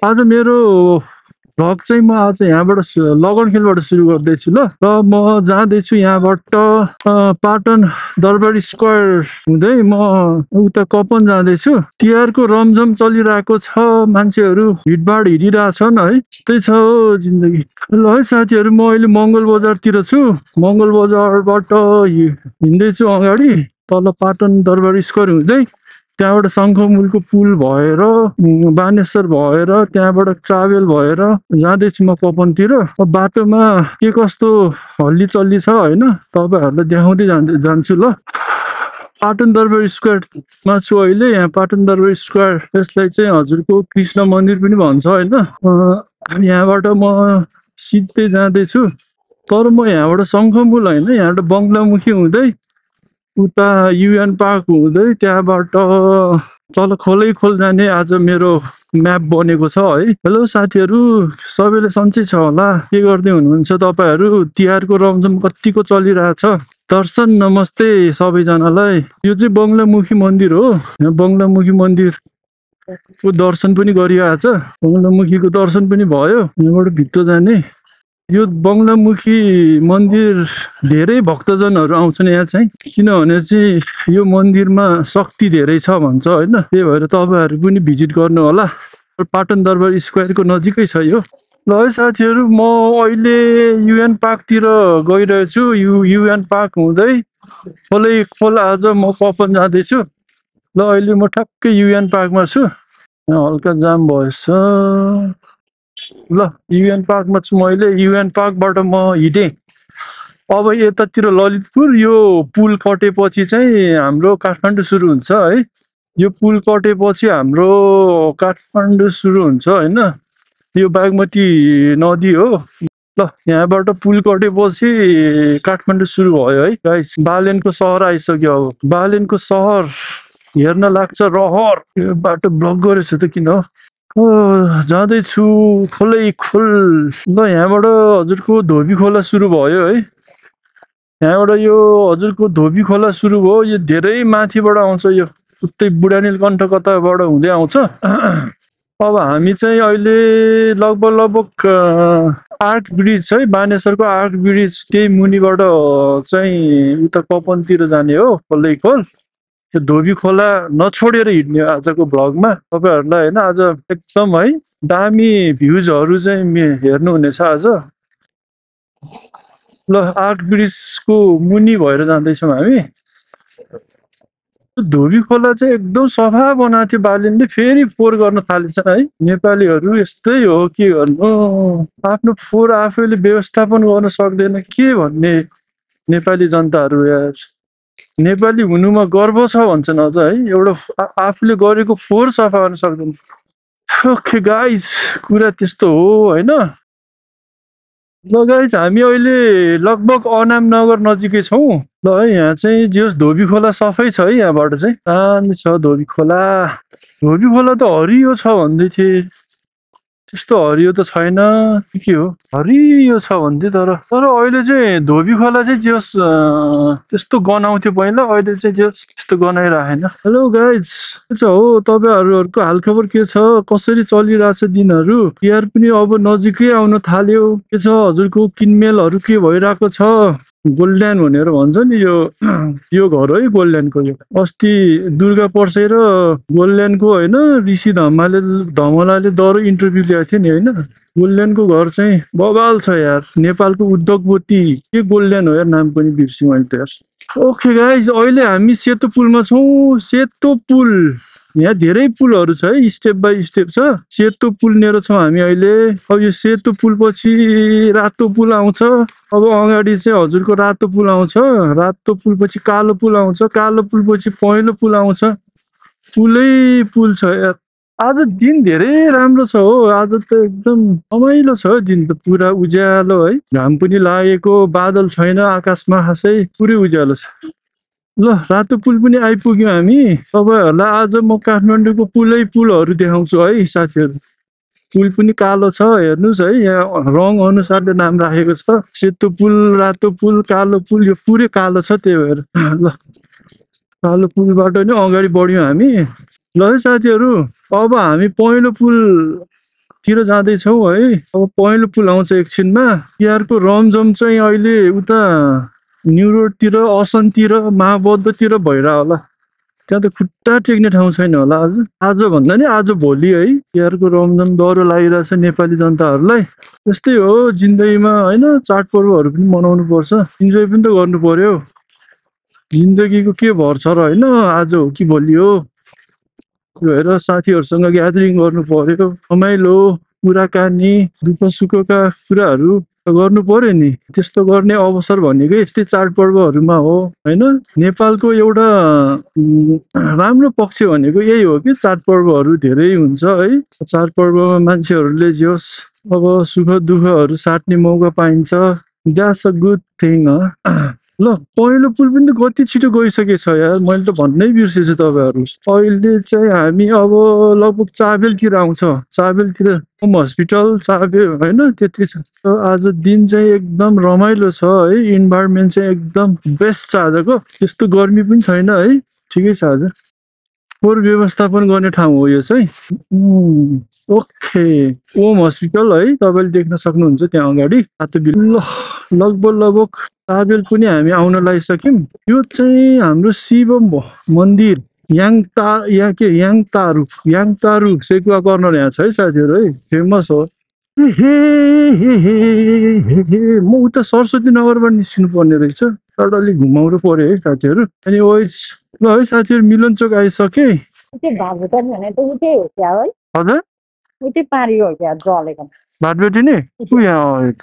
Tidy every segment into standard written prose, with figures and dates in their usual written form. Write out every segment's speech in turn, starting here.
आज मेरो भ्लग चाहिँ म आज यहाँबाट लगनखेलबाट सुरु गर्दैछु ल। र म जाँदैछु यहाँबाट पाटन दरबारी स्क्वायर हुँदै म उता कपन जाँदैछु। तिहारको रमझम चलिरहेको छ, मान्छेहरू भिडभाड हिँडिरहेछन् है। त्यही छ हो जिन्दगी। ल है साथीहरू, म अहिले मङ्गल बजारतिर छु। मङ्गल बजारबाट हिँड्दैछु अगाडि तल पाटन दरबारी स्क्वायर हुँदै त्यहाँबाट शङ्खमुलको पुल भएर बानेश्वर भएर त्यहाँबाट ट्राभल भएर जाँदैछु म कपनतिर। बाटोमा के कस्तो हल्ली चल्ली छ होइन, तपाईँहरूलाई देखाउँदै जान्छु ल। पाटन दरबार स्क्वायरमा छु अहिले। यहाँ पाटन दरबार स्क्वायर, यसलाई चाहिँ हजुरको कृष्ण मन्दिर पनि भन्छ होइन। यहाँबाट म सिधै जाँदैछु, तर म यहाँबाट शङ्खमुल होइन, यहाँबाट बङ्गलामुखी हुँदै उता युएन पार्क हुँदै त्यहाँबाट तल खोलै खोल जाने आज मेरो म्याप बनेको छ है। हेलो साथीहरू, सबैले सन्चै छ होला? के गर्दै हुनुहुन्छ तपाईँहरू? तिहारको रमझम कतिको चलिरहेछ? दर्शन नमस्ते सबैजनालाई। यो चाहिँ बङ्गलामुखी मन्दिर हो। यहाँ बङ्गलामुखी मन्दिरको दर्शन पनि गरिरहेछ, बङ्गलामुखीको दर्शन पनि भयो। यहाँबाट भित्र जाने यो बङ्गलामुखी मन्दिर धेरै भक्तजनहरू आउँछन् यहाँ चाहिँ, किनभने चाहिँ यो मन्दिरमा शक्ति धेरै छ भन्छ होइन। त्यही भएर तपाईँहरू पनि भिजिट गर्नु होला। पाटन दरबार स्क्वायरको नजिकै छ यो। ल है साथीहरू, म अहिले युएन पार्कतिर गइरहेछु। युएन पार्क हुँदै खोलै खोल आज म कपन जाँदैछु। ल अहिले म ठ्याक्कै युएन पार्कमा छु। यहाँ हल्का जाम भएछ। ल युएन पार्कमा छु म अहिले। युएन पार्कबाट म हिँडेँ अब यतातिर ललितपुर। यो पुल कटेपछि चाहिँ हाम्रो काठमाडौँ सुरु हुन्छ है। यो पुल कटेपछि हाम्रो काठमाडौँ सुरु हुन्छ होइन। यो बागमती नदी हो। ल यहाँबाट पुल कटेपछि काठमाडौँ सुरु भयो है गाइस। बालेनको सहर आइसक्यो। अब बालेनको सहर हेर्न लाग्छ रहर। यो बाटो ब्लक गरेछ त किन हो। जाँदैछु खोलै खोल। ल यहाँबाट हजुरको धोबी खोला सुरु भयो है। यहाँबाट यो हजुरको धोबी खोला सुरु भयो। यो धेरै माथिबाट आउँछ, यो उतै बुढा नीलकण्ठ कताबाट हुँदै आउँछ। अब हामी चाहिँ अहिले लगभग आर्क ब्रिज है, बानेश्वरको आर्क ब्रिज, त्यही मुनिबाट चाहिँ उता कपनतिर जाने हो खोलै खोल। त्यो धोबी खोला नछोडेर हिँड्ने आजको भ्लगमा तपाईँहरूलाई होइन। आज एकदम है दामी भ्युजहरू चाहिँ हेर्नुहुनेछ आज। ल आर्क ब्रिजको मुनि भएर जाँदैछौँ हामी। धोबी खोला चाहिँ एकदम सफा बनाएको थियो बालिनले, फेरि फोहोर गर्न थालेछ है। नेपालीहरू यस्तै हो, के गर्नु। आफ्नो फोहोर आफैले व्यवस्थापन गर्न सक्दैन, के भन्ने नेपाली जनताहरू यार। नेपाली हुनुमा गर्व छ भन्छन् अझ है। एउटा आफूले गरेको फोहोर सफा गर्न सक्दैन। ओके गाइज, कुरा त्यस्तो हो होइन। ल गाइज, हामी अहिले लगभग अनाम नगर नजिकै छौँ। ल है यहाँ चाहिँ जे होस् धोबी खोला सफै छ है। यहाँबाट चाहिँ दामी छ धोबी खोला। धोबी खोला त हरियो छ भन्दै थिए, त्यस्तो हरियो त छैन। के हो हरियो छ भन्थे, तर अहिले चाहिँ धोबी खोला चाहिँ जे होस् त्यस्तो गनाउँथ्यो पहिला, अहिले चाहिँ जे होस् त्यस्तो गनाइरहेन। हेलो गाइज, के छ हो तपाईँहरूको हालखबर के छ? कसरी चलिरहेछ दिनहरू? तिहार पनि अब नजिकै आउन थाल्यो। के छ हजुरको किनमेलहरू के भइरहेको छ? गोल्ड्यान भनेर भन्छ नि यो घर है गोल्ड्यानको। यो अस्ति दुर्गा पर्से र गोल्ड्यानको होइन, ऋषि धमलाले दह्रो इन्टरभ्यू ल्याएको थियो नि होइन। गोल्ड्यानको घर चाहिँ बवाल छ यार। नेपालको उद्योगपति के गोल्ड्यान हो यार, नाम पनि बिर्सेँ मैले त यार। ओके गाइज, अहिले हामी सेतो पुलमा छौँ। सेतो पुल, यहाँ धेरै पुलहरू छ है, स्टेप बाई स्टेप छ। सेतो पुलनेर छौँ हामी अहिले। अब यो सेतो पुल पछि रातो पुल आउँछ। अब अगाडि चाहिँ हजुरको रातो पुल आउँछ। रातो पुल पछि कालो पुल आउँछ। कालो पुल पछि पहेँलो पुल आउँछ। पुलै पुल छ यार। आज दिन धेरै राम्रो छ हो। आज त एकदम रमाइलो छ दिन त, पुरा उज्यालो है। घाम पनि लागेको, बादल छैन आकाशमा खासै, पुरै उज्यालो छ। ल रातो पुल पनि आइपुग्यौँ हामी। तपाईँहरूलाई आज म काठमाडौँको पुलहरू देखाउँछु है साथीहरू। पुल पनि कालो छ, हेर्नुहोस् है। यहाँ रङ अनुसारले नाम राखेको छ। सेतो पुल, रातो पुल, कालो पुल। यो पुरै कालो छ, त्यही भएर ल कालो पुलबाट नि अगाडि बढ्यौँ हामी। ल है साथीहरू, अब हामी पहेँलो पुल तिर जाँदैछौँ है। अब पहेँलो पुल आउँछ एकछिनमा। तिहारको रमझम चाहिँ अहिले उता न्यु रोडतिर, असनतिर, महाबौद्धतिर भइरह होला। त्यहाँ त खुट्टा टेक्ने ठाउँ छैन होला आज। आज भन्दा नि आज भोलि है तिहारको रमझम डह्रो लागिरहेछ नेपाली जनताहरूलाई। त्यस्तै हो जिन्दगीमा होइन, चाडपर्वहरू पनि मनाउनु पर्छ, इन्जोय पनि त गर्नु पर्यो। जिन्दगीको के भर छ र होइन, आज हो कि भोलि हो। गएर साथीहरूसँग ग्यादरिङ गर्नु पर्यो, रमाइलो कुराकानी दुःख सुखका कुराहरू गर्नु पर्यो नि। त्यस्तो गर्ने अवसर भनेको यस्तै चाडपर्वहरूमा हो होइन। नेपालको एउटा राम्रो पक्ष भनेको यही हो कि चाडपर्वहरू धेरै हुन्छ है। चाडपर्वमा मान्छेहरूले जे होस् अब सुख दुःखहरू साट्ने मौका पाइन्छ। That's a good thing. ल पहेँलो पुल पनि त कति छिटो गइसकेछ यार, मैले त भन्नै बिर्सेछु तपाईँहरू। अहिले चाहिँ हामी अब लगभग चाबेलतिर आउँछ, चाबेलतिर होम हस्पिटल चाबेल होइन, त्यति छ। आज दिन चाहिँ एकदम रमाइलो छ है, इन्भाइरोमेन्ट चाहिँ एकदम बेस्ट छ आजको। त्यस्तो गर्मी पनि छैन है, ठिकै छ आज। फोहोर व्यवस्थापन गर्ने ठाउँ हो यो चाहिँ। ओके, ओम हस्पिटल है, तपाईँले देख्न सक्नुहुन्छ त्यहाँ अगाडि तातो बिल। ल लगभग ताबेल पनि हामी आउन लागिसक्यौँ। यो चाहिँ हाम्रो शिव मन्दिर याङतारू सेकुवा कर्नर यहाँ छ है साथीहरू है, फेमस हो। म उता सरस्वती नगरबाट निस्किनु पर्ने रहेछ, तर अलिक घुमाउनु पर्यो है साथीहरू। अनि ओइस ल है साथीहरू, मिलनचोक आइसके। हजुर उतै पारी हो क्या जलेको भाटबेटी नि यहाँ।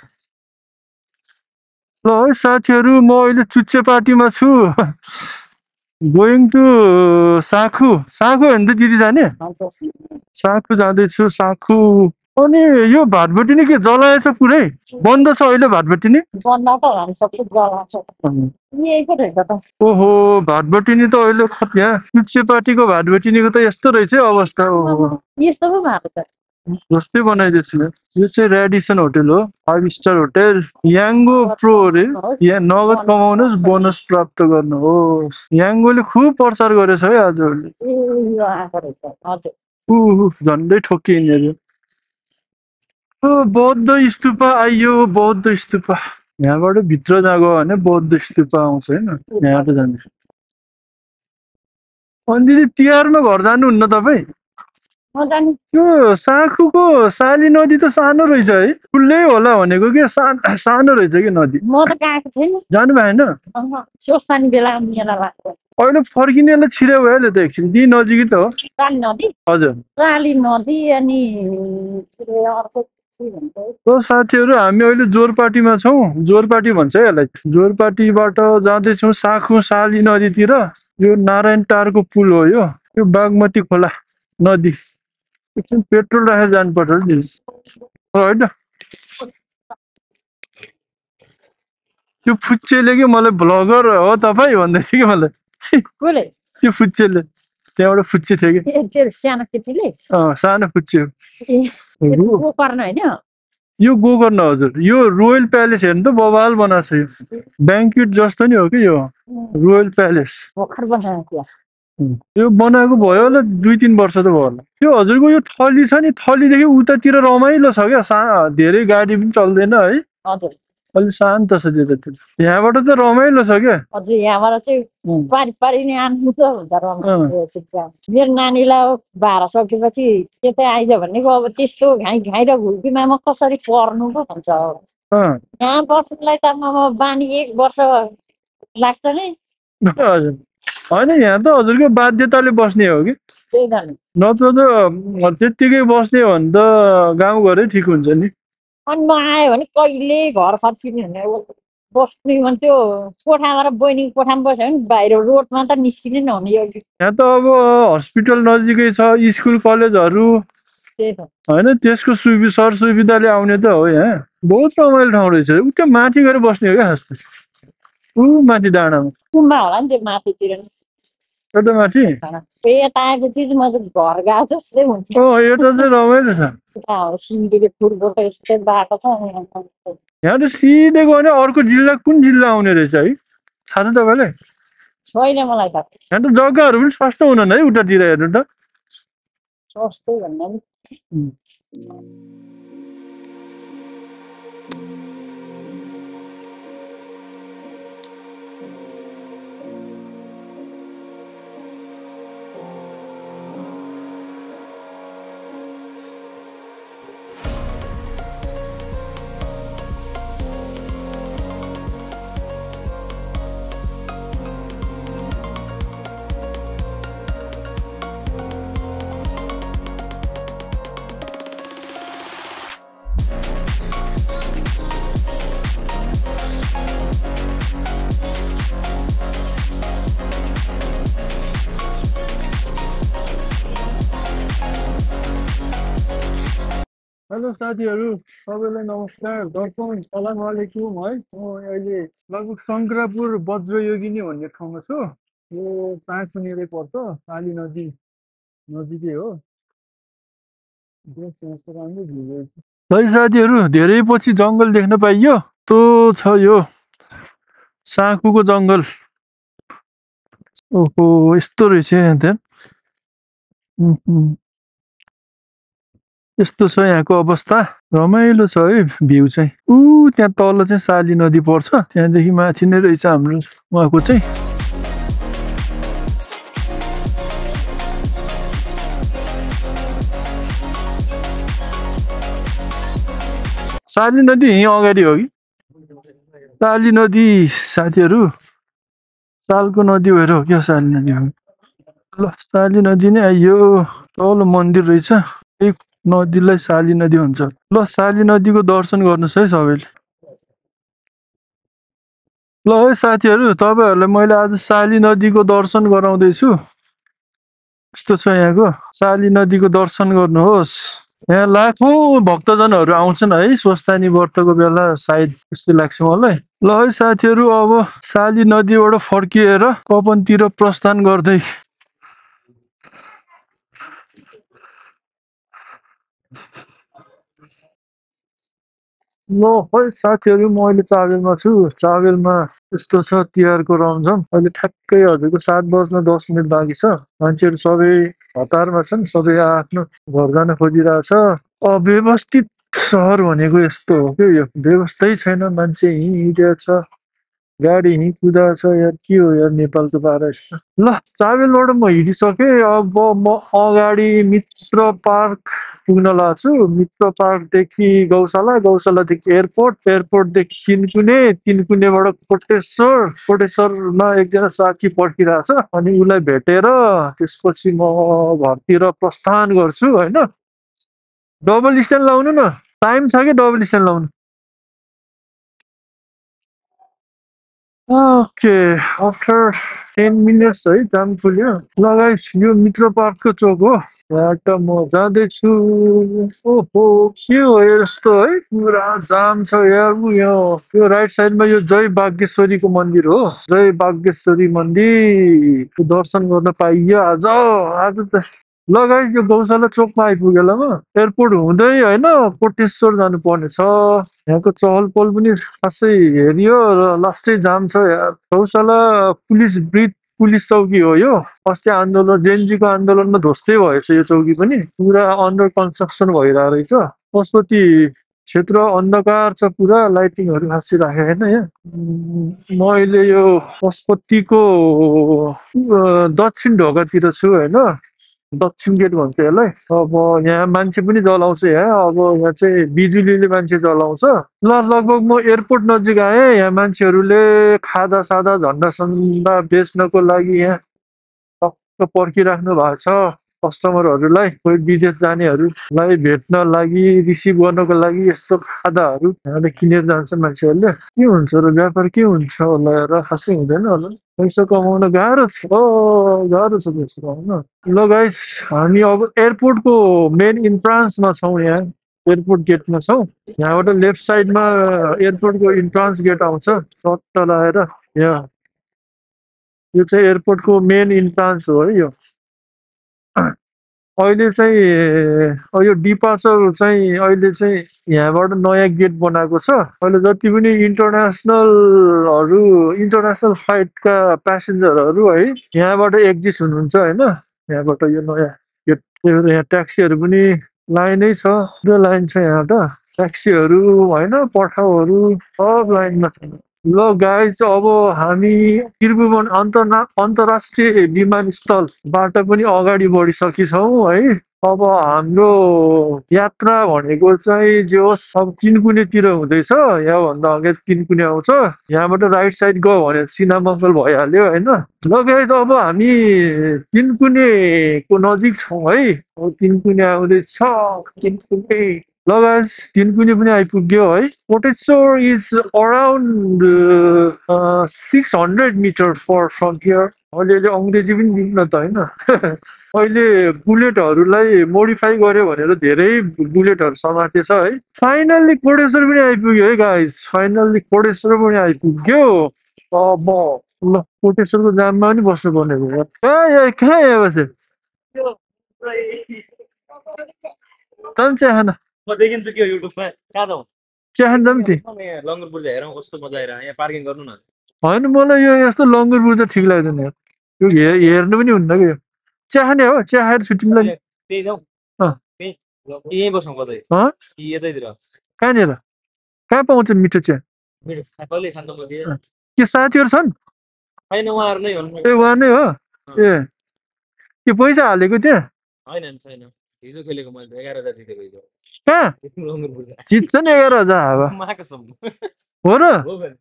ल है साथीहरू, म अहिले चुच्चे पार्टीमा छु। गोइङ टु साखु हो नि त दिदी जाने? साखु जाँदैछु, साखु। अनि यो भाटबेटी नि के जलाएछ पुरै? बन्द छ अहिले भाटबेटी नि? ओहो, भाटबेटी नि त अहिले यहाँ चुच्चे पार्टीको भाटबेटी निको त यस्तो रहेछ अवस्था। जस्तै बनाइदिएछु। यो चाहिँ रेडिसन होटल हो, 5 स्टार होटल। याङ्गो प्रो अरे, यहाँ नगद कमाउनुहोस् बोनस प्राप्त गर्नुहोस्। याङ्गोले खुब प्रचार गरेछ है आजभोलि। झन्डै ठोकिए यिनीहरू। बौद्ध स्तूपा आइयो, बौद्ध स्तूपा। यहाँबाट भित्र गयो भने बौद्ध स्तूपा आउँछ होइन, यहाँबाट जान्छ। अनि दिदी तिहारमा घर जानुहुन्न तपाईँ? त्यो साखुको साली नदी त सानो रहेछ है, ठुलै होला भनेको के, सानो रहेछ कि नदी। म त गएको थिएन, जानु भएन? अहिले फर्किनेलाई छिरे भयो त एकछिन, दी नजिकै त हो साली नदी। हजुर साली नदी। अनि साथीहरू हामी अहिले जोरपाटीमा छौँ, जोरपाटी भन्छ है यसलाई। जोरपाटीबाट जाँदैछौँ साखु साली नदीतिर। यो नारायण टारको पुल हो यो बागमती खोला नदी। एकछिन पेट्रोल राखेर जानुपर्छ होइन। त्यो फुच्चेले कि मलाई भ्लगर हो तपाईँ भन्दै थियो कि मलाई। त्यो फुच्चेले त्यहाँबाट फुच्चे थियो कि सानो केटीले। सानो फुच्चे होइन यो गोकर्ण। हजुर यो रोयल प्यालेस हेर्नु त बवाल बनाएको छ। यो ब्याङ्क्वेट जस्तो नि हो कि यो रोयल प्यालेस। यो बनाएको भयो होला 2-3 वर्ष त भयो होला। त्यो हजुरको यो थली छ नि, थलीदेखि उतातिर रमाइलो छ क्या, धेरै गाडी पनि चल्दैन है। अलि शान्त छ त्यतातिर। यहाँबाट त रमाइलो छ क्या। यहाँबाट चाहिँ पारी पारी नै आउनु त हुन्छ। मेरो नानीलाई 12 सकेपछि त्यतै आइज भनेको, अब त्यस्तो घाइ र घुल्कीमा म कसरी पर्नु पो भन्छ। यहाँ बस्नुलाई त म बानी 1 वर्ष लाग्छ नि। हजुर होइन, यहाँ त हजुरको बाध्यताले बस्ने हो कि, नत्र त त्यत्तिकै बस्ने हो भने त गाउँघरै ठिक हुन्छ नि। अनि म आयो भने कहिले घर फर्किने हुने, बस्ने भने त्यो कोठाबाट बहिनीको कोठामा बस्यो भने बाहिर रोडमा त निस्किने नहुने। यहाँ त अब हस्पिटल नजिकै छ, स्कुल कलेजहरू होइन, त्यसको सर सुविधाले आउने त हो। यहाँ बहुत रमाइलो ठाउँ रहेछ। उता माथि गएर बस्ने हो क्या खास, माथि डाँडामा कुम्बा होला नि त्यो माथितिर एउटा माथि। यता आएपछि म त घर गएको जस्तै हुन्छ। यता चाहिँ रमाइलो छ। सिँढीले फुलको यस्तै बाटो छ। यहाँ त सिधै गयो भने अर्को जिल्ला कुन जिल्ला आउने रहेछ है, थाहा छ तपाईँलाई? छैन मलाई त। यहाँ त जग्गाहरू पनि सस्तो हुनन् है उतातिर हेर्नु त। सस्तो भन्दा नि हेलो साथीहरू, सबैलाई नमस्कार। दर्पण सलाम वालेकुम है। म अहिले लगभग शङ्करापुर वज्रयोगिनी भन्ने ठाउँमा छु। यो पाँचमुनिरै पर्छ, काली नदी नजिकै हो। राम्रो भ्यू रहेछ। है साथीहरू, धेरै पछि जङ्गल देख्न पाइयो। त्यो छ यो साँखुको जङ्गल। ओहो, यस्तो रहेछ यहाँ त। यस्तो छ यहाँको अवस्था। रमाइलो छ है भ्यू चाहिँ। त्यहाँ तल चाहिँ साली नदी पर्छ, त्यहाँदेखि माथि नै रहेछ हाम्रो उहाँको चाहिँ। साली नदी यहीँ अगाडि हो कि? साली नदी साथीहरू, सालको नदी भएर हो क्या साली नदी हो। ल, साली नदी नै आइयो। तल मन्दिर रहेछ, एक नदीलाई साली नदी भन्छ। ल, साली नदीको दर्शन गर्नुहोस् है सबैले। ल है साथीहरू, तपाईँहरूलाई मैले आज साली नदीको दर्शन गराउँदैछु। यस्तो छ यहाँको साली नदीको दर्शन गर्नुहोस्। यहाँ लाखौँ भक्तजनहरू आउँछन् है स्वस्थानी व्रतको बेला, सायद जस्तो लाग्छ मलाई। ल है साथीहरू, अब साली नदीबाट फर्किएर कपनतिर प्रस्थान गर्दै। ल है साथीहरू, म अहिले चाबेलमा छु। चाबेलमा यस्तो छ तिहारको रमझम। अहिले ठ्याक्कै हजुरको 7:10 बाँकी छ। मान्छेहरू सबै हतारमा छन्, सबै आफ्नो घर जान खोजिरहेछ। अव्यवस्थित सहर भनेको यस्तो हो क्या यो, व्यवस्थै छैन। मान्छे हिँडिरहेछ, गाडी हिँडी कुदाएको छ। यार के हो यार नेपालको पारा यस्तो। ल, चाबेलबाट म हिँडिसकेँ। अब म अगाडि मित्र पार्क पुग्न लाग्छु। मित्र पार्कदेखि गौशाला, गौशालादेखि एयरपोर्ट, एयरपोर्टदेखि तिनकुने, तिनकुनेबाट कोटेश्वर, कोटेश्वरमा एकजना साथी पर्खिरहेछ। अनि उसलाई भेटेर त्यसपछि म घरतिर प्रस्थान गर्छु होइन। डबल स्ट्यान्ड लाउनु न, टाइम छ कि डबल स्ट्यान्ड लाउनु। ओके, आफ्टर 10 मिनट्स है जाम खुल्यो। ल गाइस, यो मित्र पार्कको चोक हो। यहाँबाट म जाँदैछु। ओहो, के हो यस्तो है, पुरा जाम छ यार। यो राइट साइडमा यो जय बागेश्वरीको मन्दिर हो। जय बागेश्वरी मन्दिर दर्शन गर्न पाइयो आज। आज त ल गाइस, यो गौशाला चोकमा आइपुगेँ। ल, म एयरपोर्ट हुँदै होइन कोटेश्वर जानुपर्ने छ। यहाँको चहल पहल पनि खासै हेरियो र लास्टै जाम छ यार। गौशाला पुलिस ब्रिज, पुलिस चौकी हो यो। अस्ति आन्दोलन, जेएनजीको आन्दोलनमा ध्वस्तै भएछ यो चौकी पनि। पुरा अन्डर कन्स्ट्रक्सन भइरहेको रहेछ। पशुपति क्षेत्र अन्धकार छ, पुरा लाइटिङहरू खासै राखेको छैन यहाँ। म अहिले यो पशुपतिको दक्षिण ढोकातिर छु होइन। दक्षिण गेट भन्छ यसलाई। अब यहाँ मान्छे पनि जलाउँछ यहाँ। अब यहाँ चाहिँ बिजुलीले मान्छे जलाउँछ। ल, लगभग म एयरपोर्ट नजिक आएँ। यहाँ मान्छेहरूले खाजा सादा झन्डा सन्डा बेच्नको लागि यहाँ टक्क पर्खिराख्नु भएको छ। कस्टमरहरूलाई, कोही विदेश जानेहरूलाई भेट्न लागि, रिसिभ गर्नको लागि यस्तो खादाहरू यहाँले किनेर जान्छ मान्छेहरूले। के हुन्छ र व्यापार, के हुन्छ होला र खासै हुँदैन होला। पैसा कमाउन गाह्रो छ, गाह्रो छ पैसा कमाउन। ल गाइस, हामी अब एयरपोर्टको मेन इन्ट्रान्समा छौँ। यहाँ एयरपोर्ट गेटमा छौँ। यहाँबाट लेफ्ट साइडमा एयरपोर्टको इन्ट्रान्स गेट आउँछ, चट्ट लगाएर। यहाँ यो चाहिँ एयरपोर्टको मेन इन्ट्रान्स हो है यो। अहिले चाहिँ यो डिपार्चर चाहिँ अहिले चाहिँ यहाँबाट नयाँ गेट बनाएको छ। अहिले जति पनि इन्टरनेसनलहरू, इन्टरनेसनल फ्लाइटका प्यासेन्जरहरू है यहाँबाट एक्जिस्ट हुनुहुन्छ होइन। यहाँबाट यो नयाँ गेट, यहाँ ट्याक्सीहरू पनि लाइनै छ पुरा लाइन छ यहाँ त ट्याक्सीहरू होइन पठाउहरू सब लाइनमा छ ल गाइज अब हामी त्रिभुवन अन्तर्राष्ट्रिय विमानस्थलबाट पनि अगाडि बढिसकेछौँ है अब हाम्रो यात्रा भनेको चाहिँ जे होस् अब तिनकुनेतिर हुँदैछ यहाँभन्दा अगाडि तिनकुने आउँछ यहाँबाट राइट साइड गयो भने सिनामङ्गल भइहाल्यो होइन ल गाइज अब हामी तिनकुनेको नजिक छौँ है अब तिनकुने आउँदैछ तिनकुने ल गाइज तिनकुने पनि आइपुग्यो है Koteshwar is around 600 metre far from here अलिअलि अङ्ग्रेजी पनि दिनु न त होइन अहिले बुलेटहरूलाई मोडिफाई गर्यो भनेर धेरै बुलेटहरू समातेछ है फाइनल्ली कोटेश्वर पनि आइपुग्यो है गाइस फाइनल्ली कोटेश्वर पनि आइपुग्यो अब ल कोटेश्वरको जाममा पनि बस्नुपर्ने भयो कहाँ यहाँ बस्यो तँ चिया खान म देखिन्छु के युट्युबमा कहाँ जाउँ चिया खान जाउँ ती यहाँ लङ्गर पूजा हेरौँ कस्तो मजा आइरह यहाँ पार्किङ गर्नु न होइन मलाई यो यस्तो लङ्गर बुर्जा ठिक लाग्दैन यार यो हेर्नु पनि हुन्न कि यो चिया खाने हो चिया खाएर छुट्टी मिलाउने त्यही जाउँ अँ। त्यही यहीँ बसौँ कतै अँ कि यतैतिर कहाँनिर कहाँ पाउँछ मिठो चिया मेरो कहिले खान्छ म के साथीहरू छन् होइन उहाँहरू नै हुन् ए उहाँ नै हो ए के पैसा हालेको त्यहाँ होइन छैन हिजो खेलेको मैले 11,000 जितेको हिजो कहाँ लङ्गर पूजा जित्छ नि 11,000 अब महाकसम हो र हो फेरि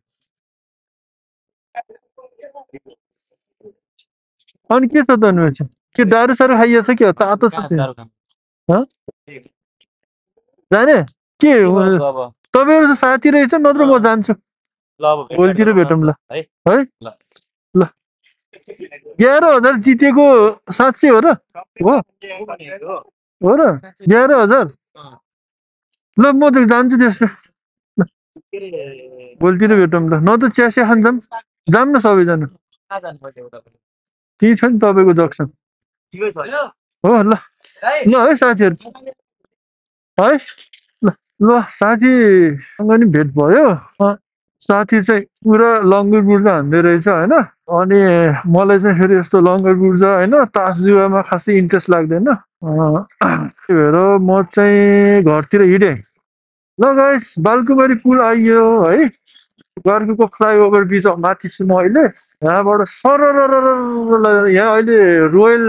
अनि के छ त अनि चाहिँ के दारू सारू खाइएछ कि तातो छ कहाँ त्यहाँ दारू खानु हँ? जाने के गर्नु अब तपाईँहरू चाहिँ साथी रहेछ नत्र म जान्छु ल अब भोलितिर भेटौँ ल है है ल ल 11,000 जितेको साँच्चै हो र हो हो र 11,000 ल म त जान्छु त्यसमा भोलितिर भेटौँ ल न त चिया सिया खान जाऊँ जाऊँ न सबैजना कहाँ जानुपर्छ उता पनि त्यही छ नि तपाईँको जक्सन ठिकै छ हो ल ल है साथीहरू है ल ल साथीसँग नि भेट भयो साथी चाहिँ पुरा लङ्गर बुर्जा हान्दै रहेछ होइन अनि मलाई चाहिँ फेरि यस्तो लङ्गर बुर्जा होइन तास जुवामा खासै इन्ट्रेस्ट लाग्दैन त्यही भएर म चाहिँ घरतिर हिँडेँ ल गाइस बालकुमारी पुल आइयो है गार्गुको फ्लाइओभर ब्रिज माथि छु म अहिले यहाँबाट सरर यहाँ अहिले रोयल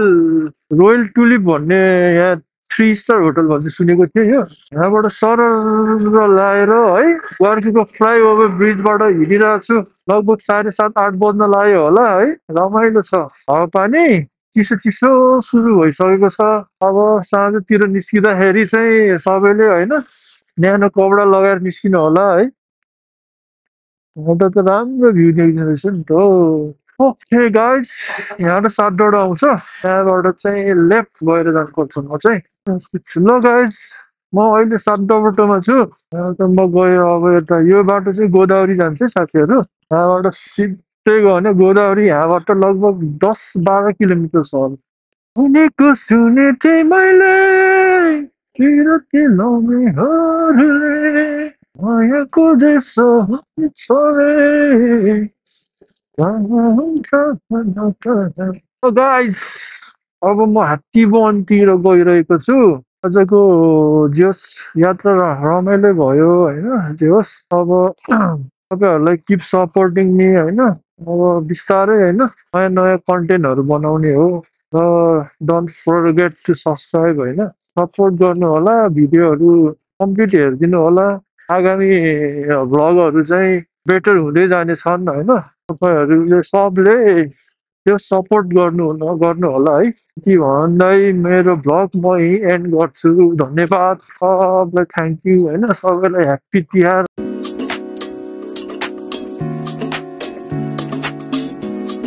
रोयल टुलिप भन्ने यहाँ 3 स्टार होटल भन्ने सुनेको थिएँ यो यहाँबाट सरर लाएर है गार्गुको फ्लाइओभर ब्रिजबाट हिँडिरहेको छु लगभग 7:30-8 बज्न लाग्यो होला है रमाइलो छ हावापानी चिसो चिसो सुरु भइसकेको छ अब साँझतिर निस्किँदाखेरि चाहिँ सबैले होइन न्यानो कपडा लगाएर निस्किनु होला है त राम्रो भ्यू देख्दो रहेछ नि त ओके गाइस यहाँबाट 7 आउँछ त्यहाँबाट चाहिँ लेफ्ट गएर जानुपर्छ म चाहिँ ल गाइस म अहिले 7 छु यहाँ त म गयो अब यता यो बाटो चाहिँ गोदावरी जान्छ है साथीहरू यहाँबाट सिधै गयो भने गोदावरी यहाँबाट लगभग 10-12 किलोमिटर छ होला सुनेको सुने थिएँ मैले किरती लौमीहरूले मायाको देश छ रे गाइस अब म हात्ती वनतिर गइरहेको छु आजको जे होस् यात्रा रमाइलो भयो होइन जे होस् अब तपाईँहरूलाई किप सपोर्टिङ नि होइन अब बिस्तारै होइन नयाँ नयाँ कन्टेन्टहरू बनाउने हो र डोन्ट फर्गेट टु सब्सक्राइब होइन सपोर्ट गर्नु होला भिडियोहरू कम्प्लिट हेरिदिनु होला आगामी भ्लगहरू चाहिँ बेटर हुँदै जानेछन् होइन तपाईँहरूले सबले त्यो सपोर्ट गर्नु होला है यति भन्दै मेरो भ्लग म यहीँ एन्ड गर्छु धन्यवाद सबलाई थ्याङ्क यू होइन सबैलाई ह्याप्पी तिहार